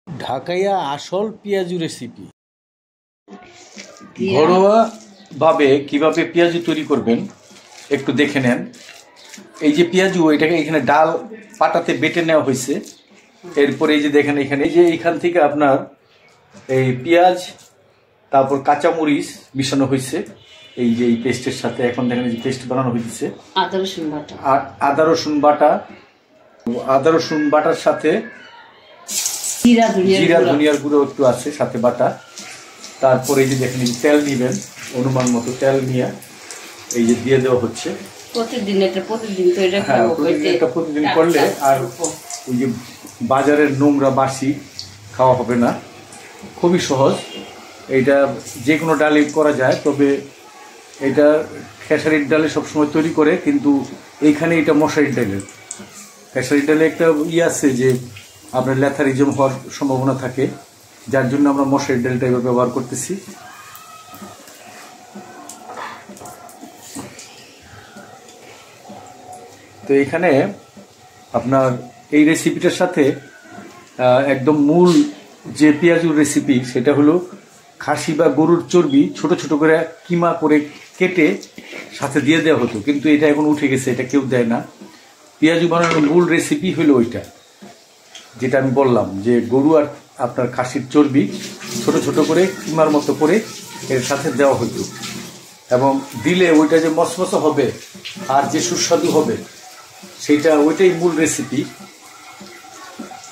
ঢাকাইয়া আসল পেঁয়াজু রেসিপি। ঘরোয়া ভাবে কিভাবে পেঁয়াজু তৈরি করবেন একটু দেখে নেন। এই যে পেঁয়াজু, এটাকে এখানে ডাল পাটাতে বেটে নেওয়া হয়েছে। এরপরে এই যে দেখেন এখানে, এই যে এইখান থেকে আপনার এই পেঁয়াজ তারপর কাঁচামরিচ মিশানো হয়েছে এই যে এই পেস্টের সাথে। এখন দেখেন এই যে পেস্ট বানানো হয়েছে আদা রসুন বাটার সাথে জিরা ধনিয়ার গুঁড়ো একটু আছে সাথে বাটা। তারপরে এই যে দেখেন তেল নিবেন, অনুমান মতো তেল নিয়ে এই যে দিয়ে দেওয়া হচ্ছে। প্রতিদিন করলে আর ওই যে বাজারের নোংরা বাসি খাওয়া হবে না। খুবই সহজ, এইটা যে কোনো ডালে করা যায়, তবে এটা খেসারির ডালে সবসময় তৈরি করে, কিন্তু এইখানে এটা মশারির ডালের। খেসারির ডালে একটা আছে যে আপনার ল্যাথারিজম হওয়ার সম্ভাবনা থাকে, যার জন্য আমরা মশারির ডালটা ব্যবহার করতেছি। তো এখানে আপনার এই রেসিপিটার সাথে একদম মূল যে পেঁয়াজুর রেসিপি, সেটা হলো খাসি বা গরুর চর্বি ছোট ছোট করে কিমা করে কেটে সাথে দিয়ে দেওয়া হতো, কিন্তু এটা এখন উঠে গেছে, এটা কেউ দেয় না। পেঁয়াজু বানানোর মূল রেসিপি হলো ওইটা, যেটা আমি বললাম যে গরু আর আপনার খাসির চর্বি ছোট ছোট করে কিমার মতো করে এর সাথে দেওয়া হতো, এবং দিলে ওইটা যে মচমচে হবে আর যে সুস্বাদু হবে সেইটা, ওইটাই মূল রেসিপি।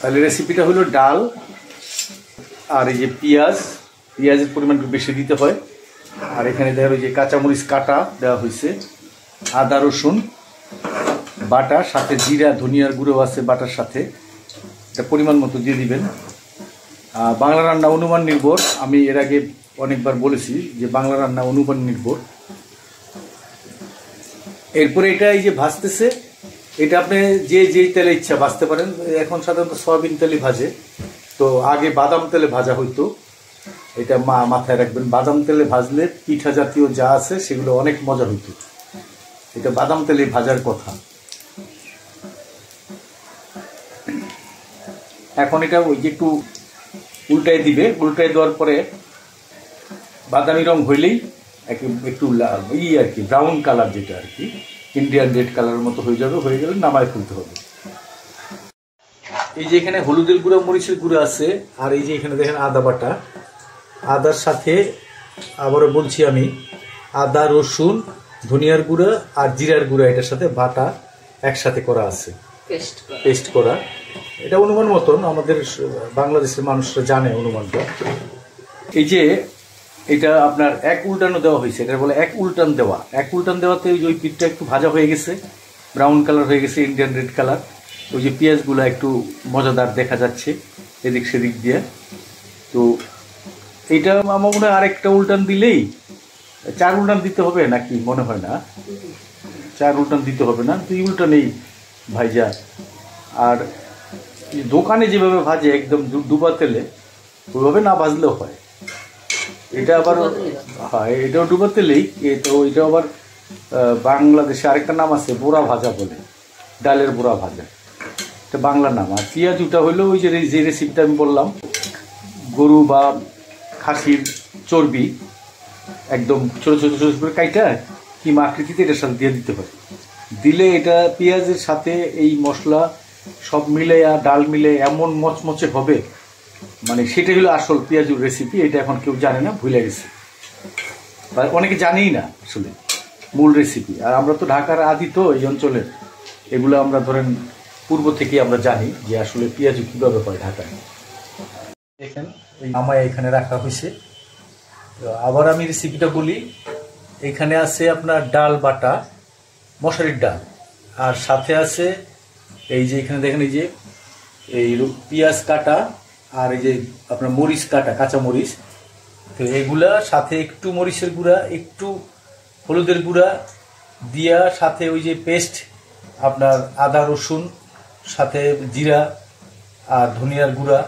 তাহলে রেসিপিটা হলো ডাল আর এই যে পেঁয়াজের পরিমাণ একটু বেশি দিতে হয়। আর এখানে দেখা যায় যে কাঁচামরিচ কাটা দেওয়া হয়েছে, আদা রসুন বাটা, সাথে জিরা ধনিয়ার গুঁড়ো আছে বাটার সাথে, এটা পরিমাণ মতো দিয়ে দিবেন। বাংলা রান্না অনুমান নির্ভর, আমি এর আগে অনেকবার বলেছি যে বাংলা রান্না অনুমান নির্ভর। এরপরে এটা এই যে ভাজতেছে, এটা আপনি যেই তেলে ইচ্ছা ভাজতে পারেন। এখন সাধারণত সয়াবিন তেলে ভাজে, তো আগে বাদাম তেলে ভাজা হইতো, এটা মাথায় রাখবেন। বাদাম তেলে ভাজলে পিঠা জাতীয় যা আছে সেগুলো অনেক মজা হইতো, এটা বাদাম তেলে ভাজার কথা। এখন এটা ওই যে একটু উল্টাই দিবে, উল্টাই দেওয়ার পরে বাদামি রং হইলেই একটু আর কি ব্রাউন কালার, যেটা আর কি ইন্ডিয়ান রেড কালারের মতো হয়ে যাবে, হয়ে গেলে নামায় ফেলতে হবে। এই যে এখানে হলুদের গুঁড়া মরিচের গুঁড়া আছে, আর এই যে এখানে দেখেন আদা বাটা, আদার সাথে আবারও বলছি আমি, আদা রসুন ধনিয়ার গুঁড়া আর জিরার গুঁড়া এটার সাথে বাটা একসাথে করা আছে, পেস্ট করা। এটা অনুমান মতন, আমাদের বাংলাদেশের মানুষরা জানে অনুমানটা। এই যে এটা আপনার এক উল্টানো দেওয়া হয়েছে, এটা বলে এক উল্টান দেওয়া। এক উল্টান দেওয়াতে ওই পিঠটা একটু ভাজা হয়ে গেছে, ব্রাউন কালার হয়ে গেছে, ইন্ডিয়ান রেড কালার। ওই যে পেঁয়াজগুলো একটু মজাদার দেখা যাচ্ছে এদিক সেদিক দিয়ে। তো এইটা আমার মনে হয় আরেকটা উল্টান দিলেই, 4 উল্টান দিতে হবে নাকি, মনে হয় না 4 উল্টান দিতে হবে না, 2 উল্টানেই ভাইজা। আর দোকানে যেভাবে ভাজে একদম ডুবা তেলে, ওইভাবে না ভাজলেও হয়। এটা আবার হয়, এটাও ডুবা তেলেই। তো এটা আবার বাংলাদেশে আরেকটা নাম আছে, বোরা ভাজা বলে, ডালের বোরা ভাজা, এটা বাংলা নাম। আর পেঁয়াজুটা হলো ওই যে রেসিপিটা আমি বললাম, গরু বা খাসির চর্বি একদম ছোটো ছোটো ছোটো করে কাইটা কিমা আকৃতিতে এটার সাথে দিয়ে দিতে হয়। দিলে এটা পেঁয়াজের সাথে এই মশলা সব মিলে আর ডাল মিলে এমন মচমচে হবে, মানে সেটাই হলো আসল পেঁয়াজুর রেসিপি। এটা এখন কেউ জানে না, ভুলে গেছে, বা অনেকে জানেই না আসলে মূল রেসিপি। আর আমরা তো ঢাকার আদি, তো এই অঞ্চলের এগুলো আমরা ধরেন পূর্ব থেকে আমরা জানি যে আসলে পেঁয়াজু কীভাবে হয় ঢাকায়। দেখেন আমায় এখানে রাখা হয়েছে। আবার আমি রেসিপিটা বলি, এখানে আছে আপনার ডাল বাটা, মশারির ডাল, আর সাথে আছে এই যে এখানে দেখেন এই যে এই পেঁয়াজ কাটা, আর এই যে আপনার মরিচ কাটা, কাঁচা মরিচ। তো এগুলা সাথে একটু মরিচের গুঁড়া, একটু হলুদের গুঁড়া দিয়া, সাথে ওই যে পেস্ট আপনার আদা রসুন সাথে জিরা আর ধনিয়ার গুঁড়া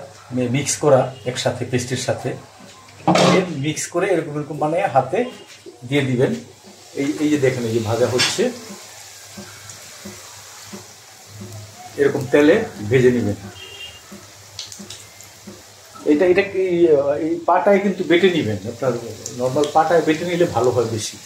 মিক্স করা একসাথে, পেস্টের সাথে মিক্স করে এরকম এরকম বানিয়ে হাতে দিয়ে দিবেন। এই যে দেখেন এই যে ভাজা হচ্ছে, এরকম তেলে ভেজে নেবেন। এটা এটা কি এই পাটায় কিন্তু বেটে নেবেন, আপনার নর্মাল পাটায় বেটে নিলে ভালো হয় বেশি।